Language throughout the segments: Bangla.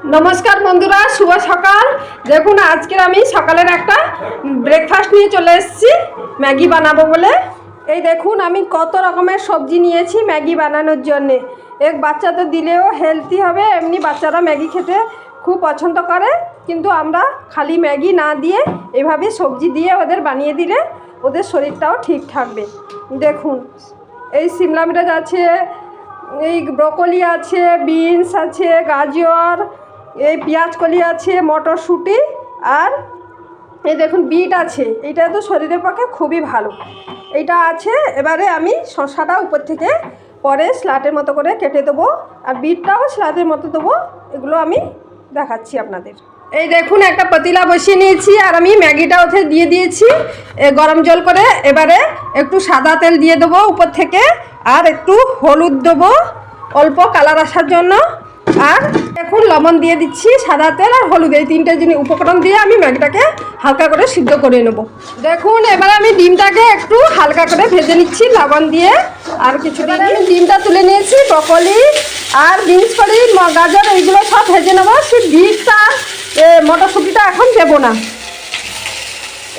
নমস্কার বন্ধুরা, শুভ সকাল। দেখুন আজকে আমি সকালের একটা ব্রেকফাস্ট নিয়ে চলে এসেছি ম্যাগি বানাবো বলে। এই দেখুন আমি কত রকমের সবজি নিয়েছি ম্যাগি বানানোর জন্যে। এক বাচ্চা তো দিলেও হেলদি হবে, এমনি বাচ্চারা ম্যাগি খেতে খুব পছন্দ করে, কিন্তু আমরা খালি ম্যাগি না দিয়ে এভাবে সবজি দিয়ে ওদের বানিয়ে দিলে ওদের শরীরটাও ঠিক থাকবে। দেখুন এই সিমলা মির্চ আছে, এই ব্রকলি আছে, বিনস আছে, গাজর, এই পেঁয়াজ কলি আছে, মটরশুঁটি, আর এই দেখুন বিট আছে। এটা তো শরীরের পক্ষে খুবই ভালো। এইটা আছে। এবারে আমি শসাটা উপর থেকে পরে স্লাটের মতো করে কেটে দেবো, আর বিটটাও স্লাটের মতো দেবো। এগুলো আমি দেখাচ্ছি আপনাদের। এই দেখুন একটা পাতিলা বসিয়ে নিয়েছি, আর আমি ম্যাগিটা ওতে দিয়ে দিয়েছি গরম জল করে। এবারে একটু সাদা তেল দিয়ে দেবো উপর থেকে, আর একটু হলুদ দেবো অল্প কালার আসার জন্য, আর এখন লবণ দিয়ে দিচ্ছি, সাদা তেল আর হলুদ, এই তিনটে জিনিস উপকরণ দিয়ে আমি ম্যাগিটাকে হালকা করে সিদ্ধ করে নেব। দেখুন এবার আমি ডিমটাকে একটু হালকা করে ভেজে নিচ্ছি লবণ দিয়ে। আর কিছু দিন আমি ডিমটা তুলে নিয়েছি, ব্রকলি আর বিনস করি, গাজর, এইগুলো সব ভেজে নেবো। সেই বিটটা মটরশুঁটিটা এখন দেবো না,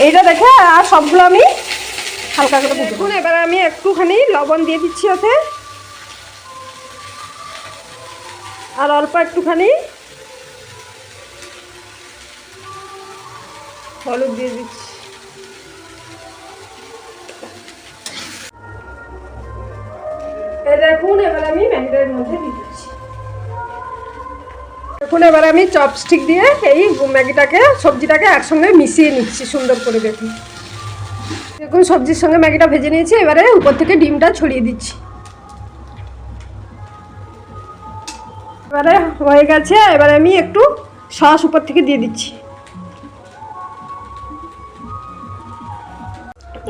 এইটা দেখে আর সবগুলো আমি হালকা করে ভেজে। দেখুন এবার আমি একটুখানি লবণ দিয়ে দিচ্ছি ওতে, আর অল্প একটুখানি হলুদ দিয়ে দিচ্ছি। এই দেখুন এবার আমি ম্যাগিটার মধ্যে দিয়ে দিচ্ছি। দেখুন এবার আমি চপস্টিক দিয়ে এই ম্যাগিটাকে সবজিটাকে একসঙ্গে মিশিয়ে নিচ্ছি সুন্দর করে। দেখুন দেখুন সবজির সঙ্গে ম্যাগিটা ভেজে নিয়েছি। এবারে উপর থেকে ডিমটা ছড়িয়ে দিচ্ছি। এবারে হয়ে গেছে। এবারে আমি একটু সস উপর থেকে দিয়ে দিচ্ছি।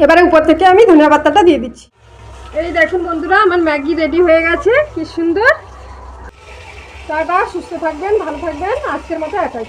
এবারে উপর থেকে আমি ধনিয়া পাতাটা দিয়ে দিচ্ছি। এই দেখুন বন্ধুরা, আমার ম্যাগি রেডি হয়ে গেছে, কি সুন্দর। টাটা, সুস্থ থাকবেন, ভালো থাকবেন। আজকের মতো এটাই।